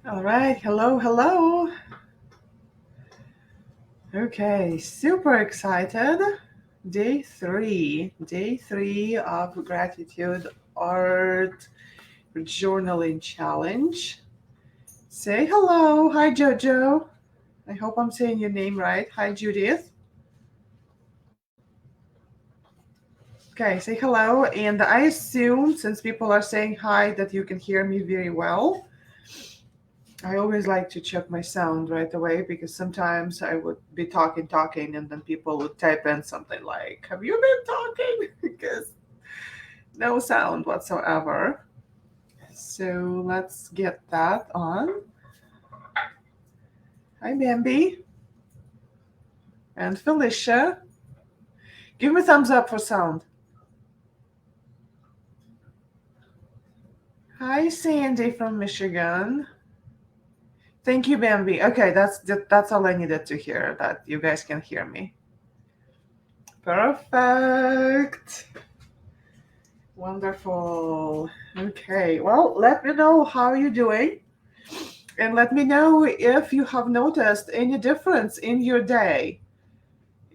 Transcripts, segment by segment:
All right. Hello, hello. Okay, super excited. Day three of gratitude art journaling challenge. Say hello. Hi, Jojo. I hope I'm saying your name right. Hi, Judith. Okay, say hello. And I assume, since people are saying hi, that you can hear me very well. I always like to check my sound right away because sometimes I would be talking, and then people would type in something like, "Have you been talking?" because no sound whatsoever. So let's get that on. Hi, Bambi and Felicia. Give me thumbs up for sound. Hi, Sandy from Michigan. Thank you, Bambi. Okay, that's all I needed to hear. That you guys can hear me. Perfect. Wonderful. Okay. Well, let me know how you're doing and let me know if you have noticed any difference in your day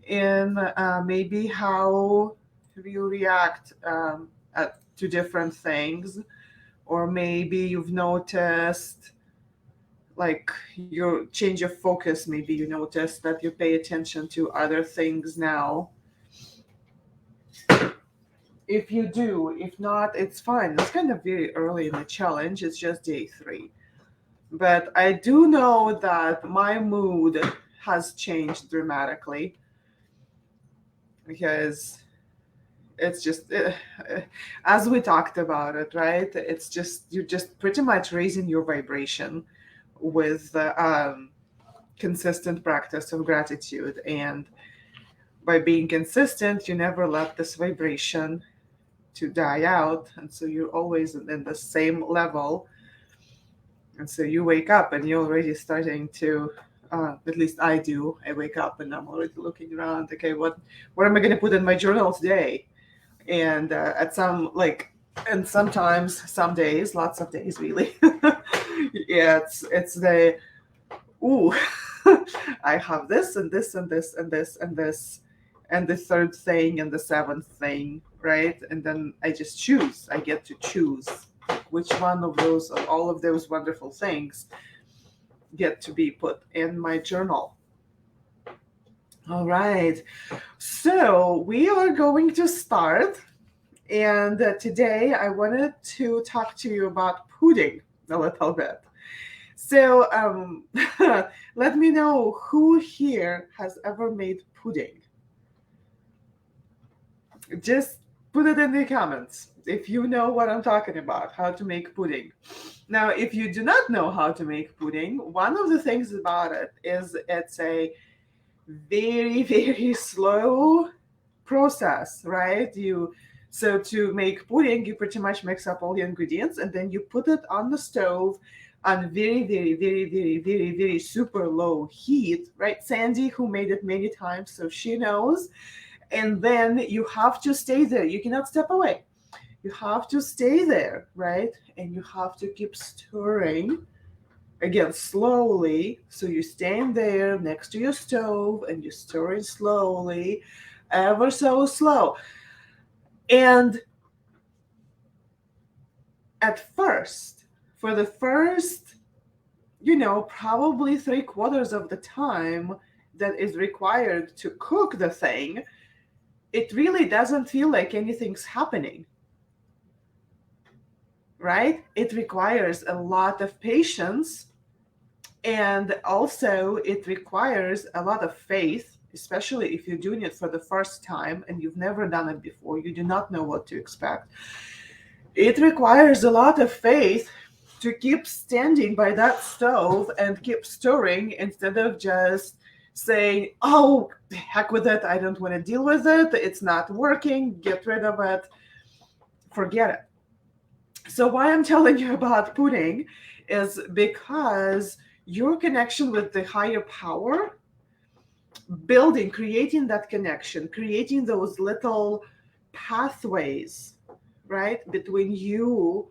in maybe how you react to different things, or maybe you've noticed like your change of focus. Maybe you notice that you pay attention to other things now. If you do, if not, it's fine. It's kind of very early in the challenge. It's just day three. But I do know that my mood has changed dramatically because it's just, as we talked about it, right? It's just, you're just pretty much raising your vibration with consistent practice of gratitude. And by being consistent, you never let this vibration to die out. And so you're always in the same level. And so you wake up and you're already starting to, at least I do. I wake up and I'm already looking around. Okay, what am I going to put in my journal today? And at some like, and sometimes, some days, lots of days, really. Yeah, it's the ooh, I have this and this and this and this and this, and the third thing and the seventh thing, right? And then I just choose. I get to choose which one of those, of all of those wonderful things, get to be put in my journal. All right. So we are going to start. And today I wanted to talk to you about pudding a little bit. So let me know who here has ever made pudding. Just put it in the comments if you know what I'm talking about, how to make pudding. Now, if you do not know how to make pudding, one of the things about it is it's a very, very slow process, right? So to make pudding, you pretty much mix up all the ingredients and then you put it on the stove on very, very, very, very, very, very super low heat, right? Sandy, who made it many times, so she knows. And then you have to stay there. You cannot step away. You have to stay there, right? And you have to keep stirring again slowly. So you stand there next to your stove and you're stirring slowly, ever so slow. And at first, for the first, probably 3/4 of the time that is required to cook the thing, it really doesn't feel like anything's happening, right? It requires a lot of patience, and also it requires a lot of faith, especially if you're doing it for the first time and you've never done it before. You do not know what to expect. It requires a lot of faith to keep standing by that stove and keep stirring instead of just saying, "Oh, heck with it. I don't want to deal with it. It's not working. Get rid of it. Forget it." So, why I'm telling you about pudding is because your connection with the higher power, creating that connection, creating those little pathways, right, between you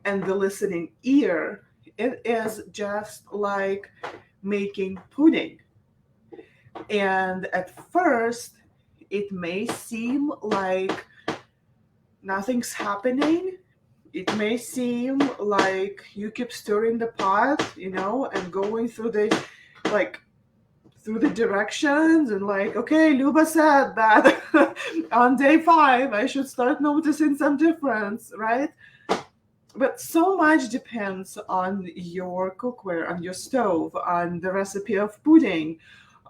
and the listening ear It is just like making pudding. And at first, it may seem like nothing's happening. It may seem like you keep stirring the pot, and going through like through the directions, and like, okay, Luba said that on day 5 I should start noticing some difference, right? But so much depends on your cookware, on your stove, on the recipe of pudding,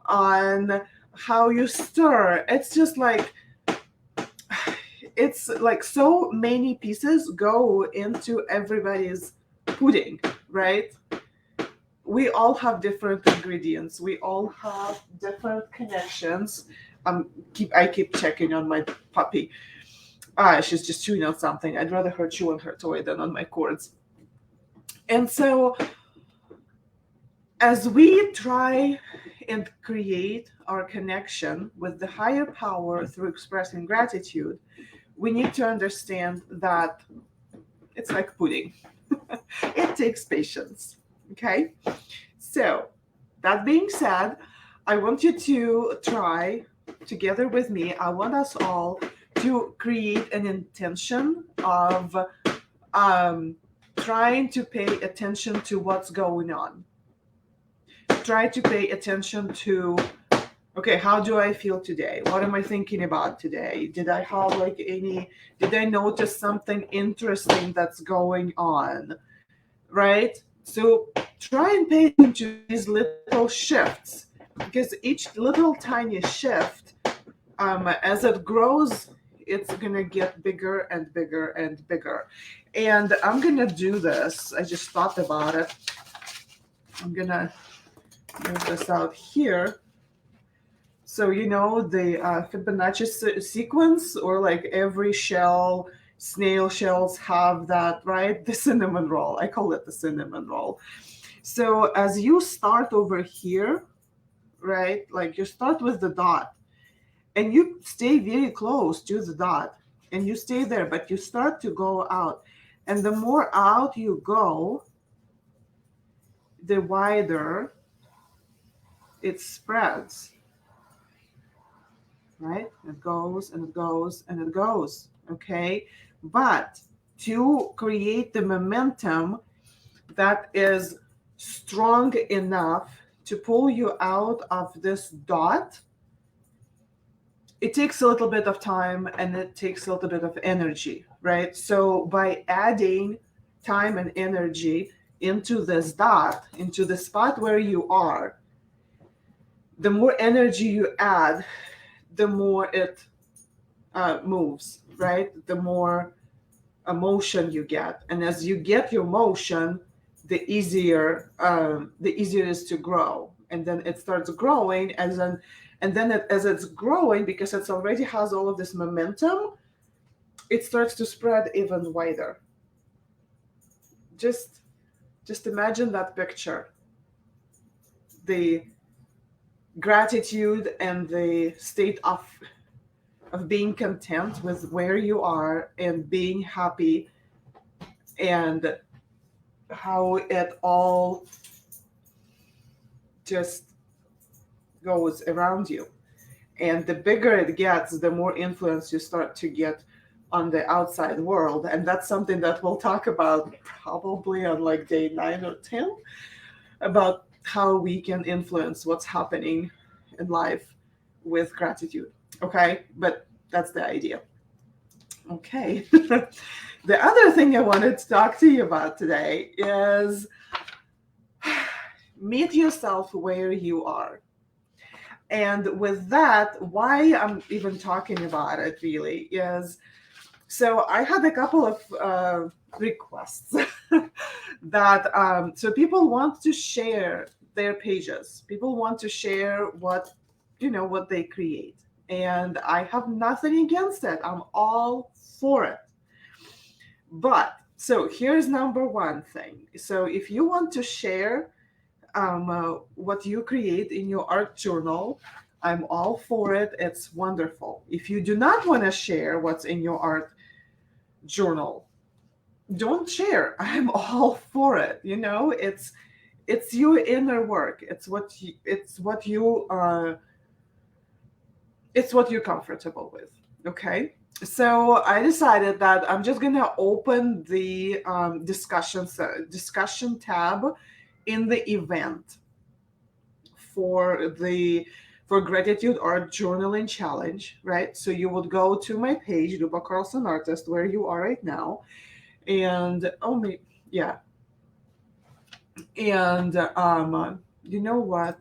on how you stir. It's like so many pieces go into everybody's pudding, right? We all have different ingredients. We all have different connections. I keep checking on my puppy. She's just chewing on something. I'd rather her chew on her toy than on my cords. And so, as we try and create our connection with the higher power through expressing gratitude, we need to understand that it's like pudding. It takes patience. Okay? So, that being said, I want you to try together with me. I want us all to create an intention of trying to pay attention to what's going on. Try to pay attention to, okay, how do I feel today? What am I thinking about today? Did I notice something interesting that's going on? Right? So try and pay attention to these little shifts, because each little tiny shift, as it grows, it's gonna get bigger and bigger and bigger. And I'm gonna do this. I just thought about it. I'm gonna move this out here. So the Fibonacci sequence, or like every snail shells have that, right? The cinnamon roll. I call it the cinnamon roll. So as you start over here, right? Like you start with the dot, and you stay very close to the dot, and you stay there, but you start to go out. And the more out you go, the wider it spreads, right? It goes and it goes and it goes, okay? But to create the momentum that is strong enough to pull you out of this dot, it takes a little bit of time and it takes a little bit of energy, right? So by adding time and energy into this dot, into the spot where you are, the more energy you add, the more it moves, right? The more emotion you get. And as you get your motion, the easier it is to grow. And then it starts growing, as it's growing, because it already has all of this momentum, it starts to spread even wider. Just imagine that picture. The gratitude and the state of being content with where you are and being happy, and how it all just goes around you. And the bigger it gets, the more influence you start to get on the outside world. And that's something that we'll talk about probably on like day 9 or 10, about how we can influence what's happening in life with gratitude. Okay? But that's the idea. Okay. The other thing I wanted to talk to you about today is meet yourself where you are. And with that, why I'm even talking about it really is, so I had a couple of requests that so people want to share their pages. People want to share what they create. And I have nothing against it. I'm all for it. But so here's number one thing. So if you want to share what you create in your art journal, I'm all for it. It's wonderful. If you do not want to share what's in your art journal, don't share. I'm all for it. It's your inner work. It's what you're comfortable with. Okay. So I decided that I'm just gonna open the discussion tab in the event for the for gratitude or journaling challenge, right? So you would go to my page, Luba Carlson Artist, where you are right now, and yeah, and you know what?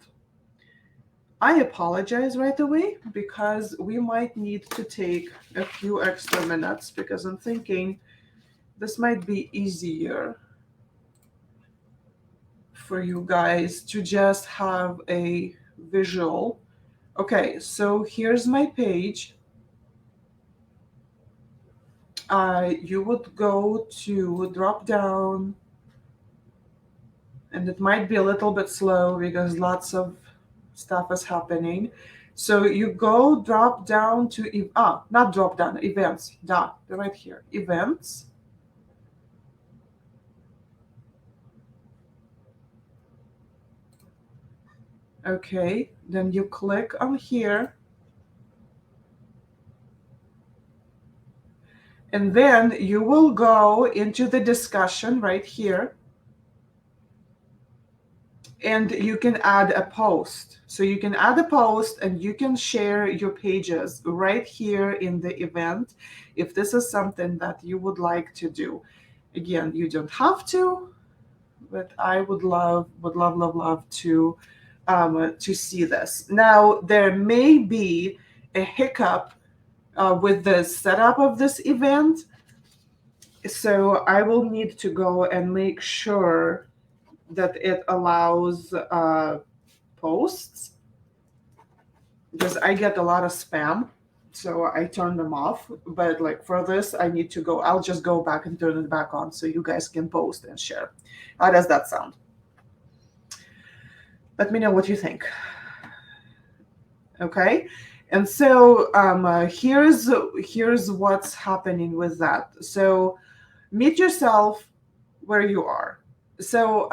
I apologize right away because we might need to take a few extra minutes because I'm thinking this might be easier for you guys to just have a visual. Okay, so here's my page. You would go to drop down, and it might be a little bit slow because lots of stuff is happening. So you go drop down to not drop down, events. They're right here. Events. Okay, then you click on here, and then you will go into the discussion right here, and you can add a post. So you can add a post and you can share your pages right here in the event if this is something that you would like to do. Again, you don't have to, but I would love to see this. Now there may be a hiccup with the setup of this event, so I will need to go and make sure that it allows posts because I get a lot of spam. So I turn them off. But like for this, I need to go. I'll just go back and turn it back on so you guys can post and share. How does that sound? Let me know what you think. Okay. And so here's what's happening with that. So meet yourself where you are. So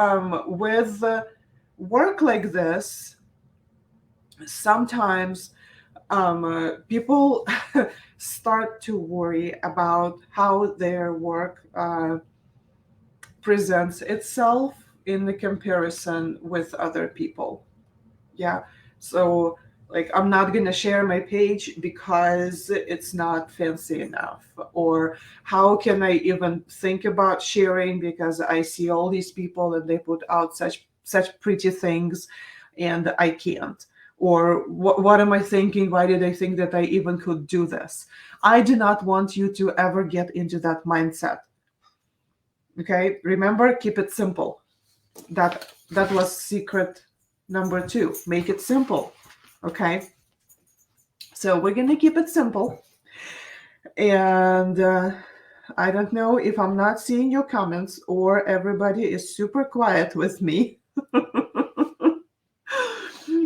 with work like this, sometimes people start to worry about how their work presents itself in the comparison with other people. Yeah. So like I'm not going to share my page because it's not fancy enough, or how can I even think about sharing because I see all these people and they put out such pretty things and I can't, or what am I thinking, why did I think that I even could do this? I do not want you to ever get into that mindset. Okay, remember, keep it simple. That was secret number 2. Make it simple. Okay. So we're gonna keep it simple. And I don't know if I'm not seeing your comments or everybody is super quiet with me.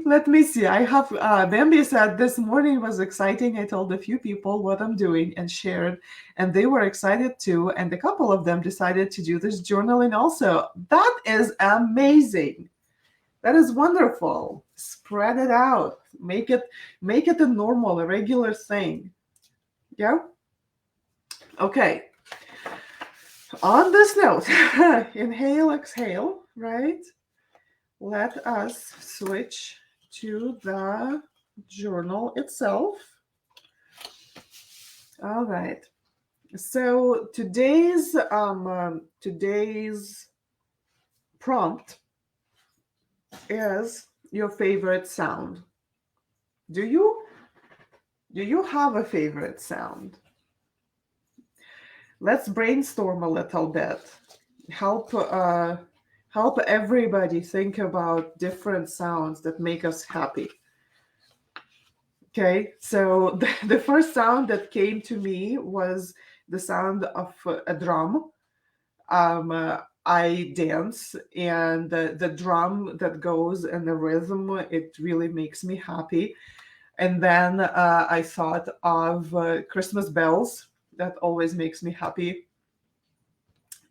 Let me see. I have Bambi said this morning was exciting. I told a few people what I'm doing and shared, and they were excited too. And a couple of them decided to do this journaling also. That is amazing. That is wonderful. Spread it out. Make it a normal, a regular thing. Yeah. Okay. On this note, inhale, exhale, right? Let us switch to the journal itself. All right. So today's prompt is your favorite sound. Do you have a favorite sound? Let's brainstorm a little bit. Help everybody think about different sounds that make us happy. Okay, so the first sound that came to me was the sound of a drum. I dance, and the drum that goes and the rhythm, it really makes me happy. And then I thought of Christmas bells. That always makes me happy.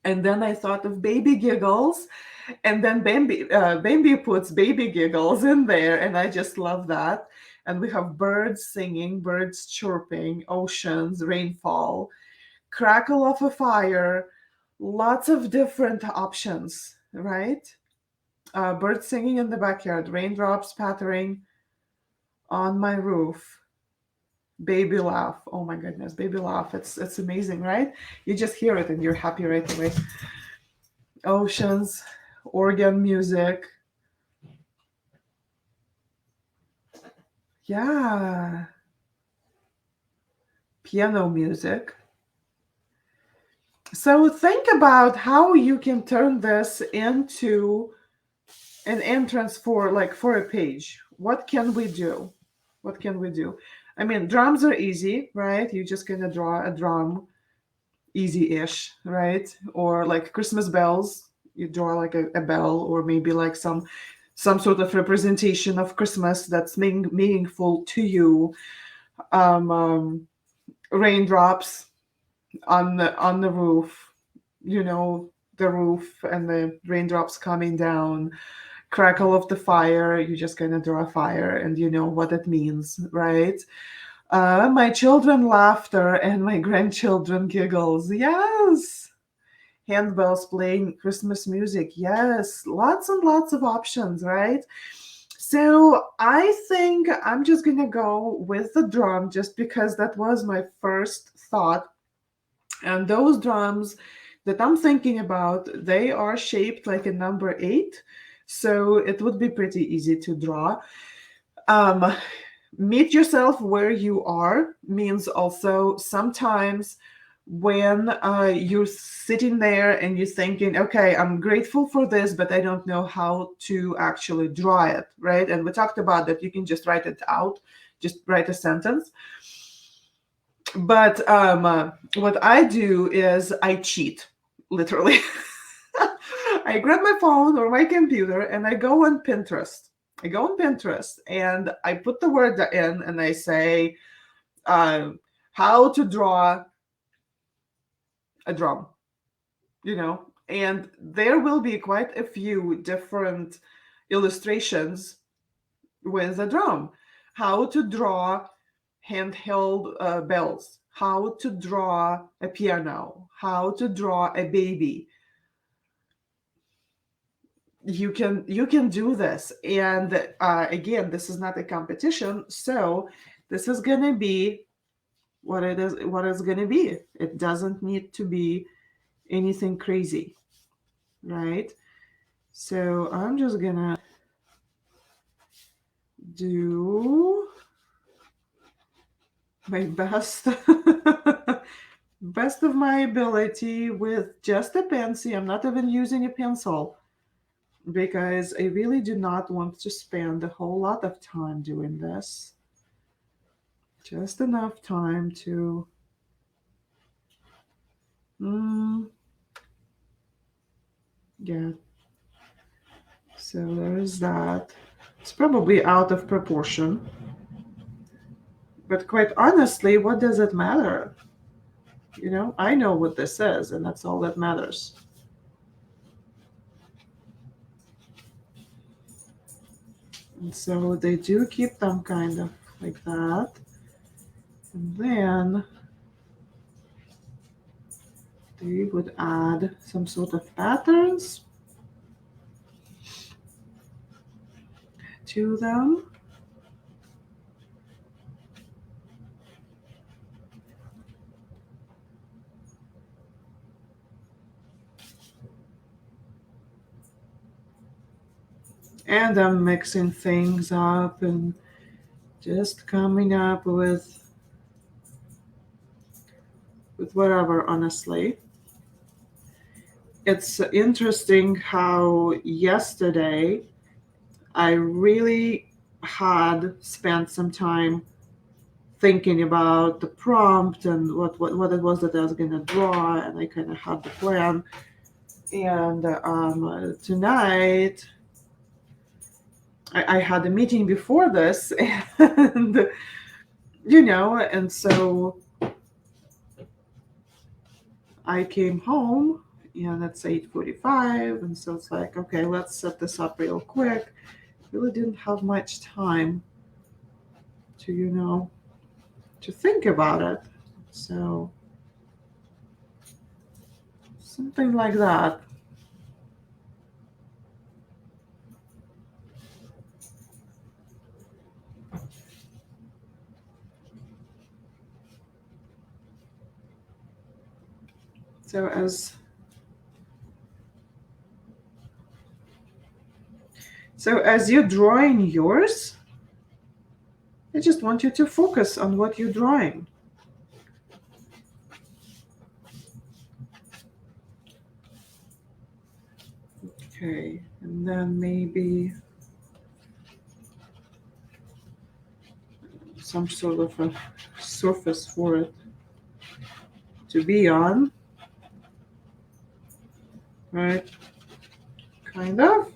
And then I thought of baby giggles, and then Bambi puts baby giggles in there, and I just love that. And we have birds singing, birds chirping, oceans, rainfall, crackle of a fire, lots of different options, right? Birds singing in the backyard, raindrops pattering on my roof, baby laugh. Oh my goodness, baby laugh. It's amazing, right? You just hear it and you're happy right away. Oceans, organ music. Yeah, piano music. So think about how you can turn this into an entrance for a page. What can we do? What can we do? I mean, drums are easy, right? You're just gonna draw a drum, easy-ish, right? Or like Christmas bells, you draw like a bell, or maybe like some sort of representation of Christmas that's meaningful to you. Um, um, Raindrops on the roof, you know, the roof and the raindrops coming down, crackle of the fire. You're just gonna draw a fire, and you know what it means, right? My children laughter and my grandchildren giggles. Yes. Handbells playing Christmas music. Yes. Lots and lots of options, right? So I think I'm just gonna go with the drum just because that was my first thought. And those drums that I'm thinking about, they are shaped like a number eight. So it would be pretty easy to draw. Um, Meet yourself where you are means also sometimes when you're sitting there and you're thinking, okay, I'm grateful for this, but I don't know how to actually draw it, right? And we talked about that you can just write it out, just write a sentence. But what I do is I cheat, literally. I grab my phone or my computer and I go on Pinterest. I go on Pinterest and I put the word in and I say, how to draw a drum, and there will be quite a few different illustrations with a drum. How to draw handheld bells, how to draw a piano, how to draw a baby. You can do this, and again, this is not a competition, so this is gonna be what it's gonna be. It doesn't need to be anything crazy, right? So I'm just gonna do my best best of my ability with just a pencil. I'm not even using a pencil because I really do not want to spend a whole lot of time doing this. Just enough time to yeah. So there's that. It's probably out of proportion. But quite honestly, what does it matter? I know what this is, and that's all that matters. And so they do keep them kind of like that. And then they would add some sort of patterns to them. And I'm mixing things up and just coming up with whatever, honestly. It's interesting how yesterday I really had spent some time thinking about the prompt and what it was that I was going to draw, and I kind of had the plan. And tonight, I had a meeting before this, and and so I came home and it's 8:45, and so it's like, okay, let's set this up real quick. Really didn't have much time to, to think about it. So something like that. So as you're drawing yours, I just want you to focus on what you're drawing. Okay, and then maybe some sort of a surface for it to be on, right? Kind of.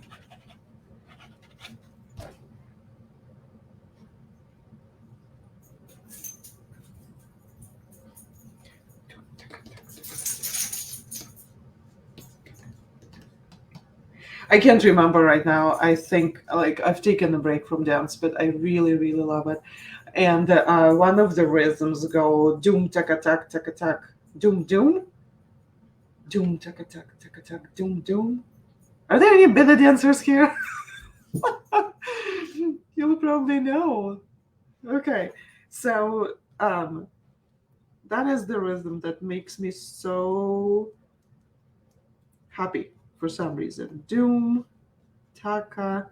I can't remember right now. I think like I've taken a break from dance, but I really, really love it. And one of the rhythms go doom taka tak taka tak doom doom doom taka tak taka tak doom doom. Are there any belly dancers here? You'll probably know. Okay, so that is the rhythm that makes me so happy for some reason. Doom taka.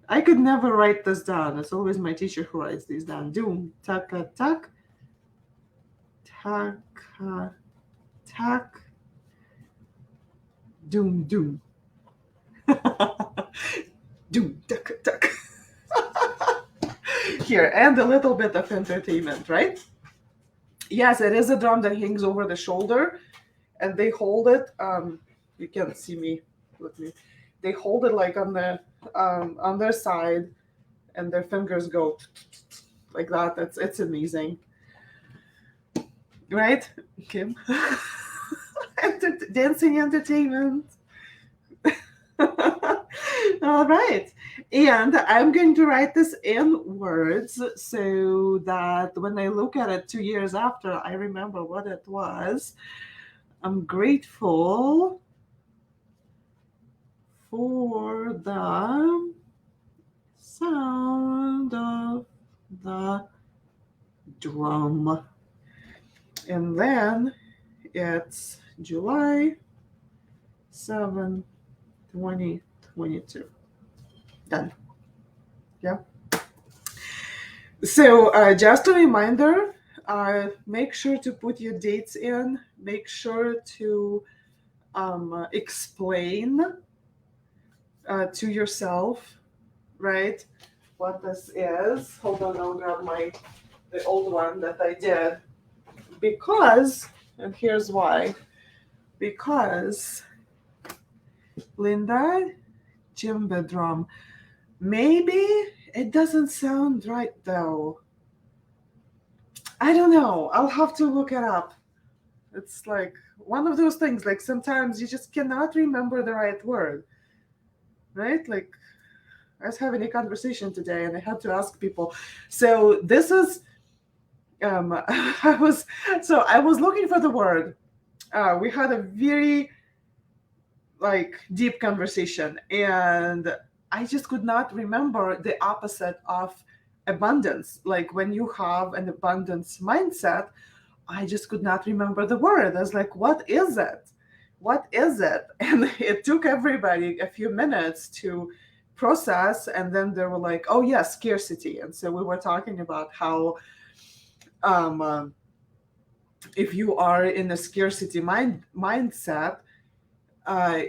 I could never write this down. It's always my teacher who writes these down. Doom taka tak taka tak doom doom. Doom taka tak. Here, and a little bit of entertainment, right? Yes, it is a drum that hangs over the shoulder, and they hold it. You can't see me with me. They hold it like on their side, and their fingers go like that. It's amazing, right, Kim? Dancing entertainment. All right. And I'm going to write this in words so that when I look at it 2 years after, I remember what it was. I'm grateful for the sound of the drum. And then it's July 7, 2022. Done. Yeah. So just a reminder, make sure to put your dates in. Make sure to explain to yourself, right, what this is. Hold on, I'll grab the old one that I did. Because, and here's why. Because Linda Jimba drum. Maybe it doesn't sound right though. I don't know. I'll have to look it up. It's like one of those things, like sometimes you just cannot remember the right word. Right? Like I was having a conversation today and I had to ask people. So this is I was looking for the word. We had a very like deep conversation and I just could not remember the opposite of abundance. Like when you have an abundance mindset, I just could not remember the word. I was like, what is it? What is it? And it took everybody a few minutes to process. And then they were like, oh, yeah, scarcity. And so we were talking about how if you are in a scarcity mindset,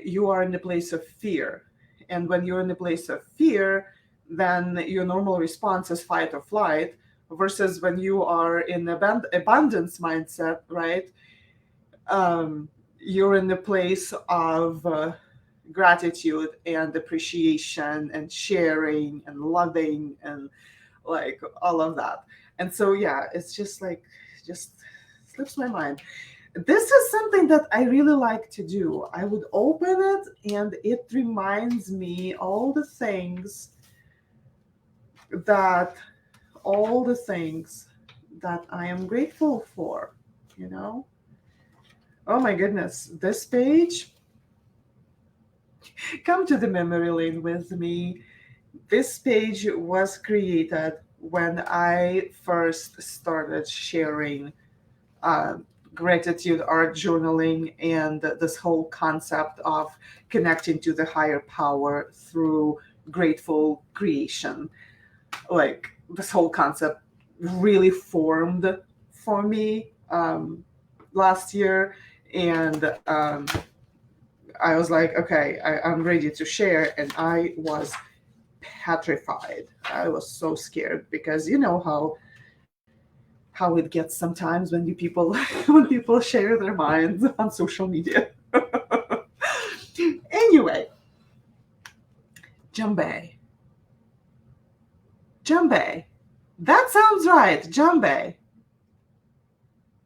you are in a place of fear. And when you're in a place of fear, then your normal response is fight or flight, versus when you are in abundance mindset, right? You're in the place of gratitude and appreciation and sharing and loving and like all of that. And so, yeah, it's just like, just slips my mind. this is something that I really like to do. I would open it and it reminds me that all the things that I am grateful for, you know? Oh my goodness, this page, come to the memory lane with me. This page was created when I first started sharing uh, gratitude art journaling and this whole concept of connecting to the higher power through grateful creation. Like this whole concept really formed for me last year. And I was like, okay, I'm ready to share. And I was petrified. I was so scared because you know how it gets sometimes when you people when people share their minds on social media. Anyway, Jambe. Jambe. That sounds right, Jambe.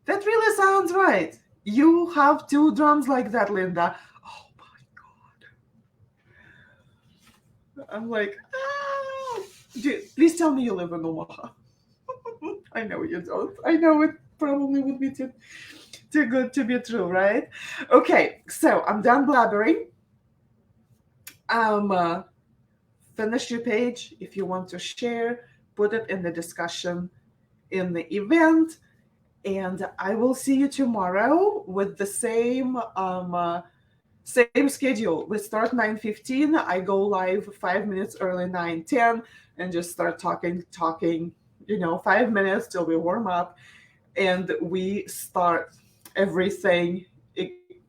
That really sounds right. You have two drums like that, Linda. Oh my god. I'm like, ah. Please tell me you live in Omaha. I know you don't. I know it probably would be too good to be true, right? Okay, so I'm done blabbering. Um, finish your page. If you want to share, put it in the discussion in the event. And I will see you tomorrow with the same schedule. We start 9:15. I go live 5 minutes early, 9:10, and just start talking, 5 minutes till we warm up. And we start everything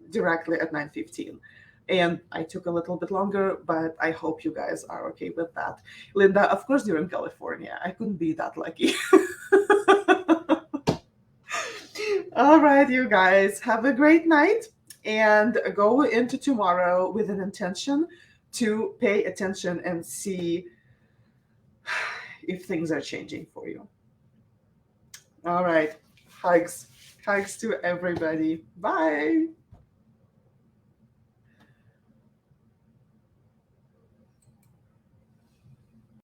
directly at 9:15. And I took a little bit longer, but I hope you guys are okay with that. Linda, of course, you're in California. I couldn't be that lucky. All right, you guys, have a great night and go into tomorrow with an intention to pay attention and see if things are changing for you. All right, hugs to everybody. Bye.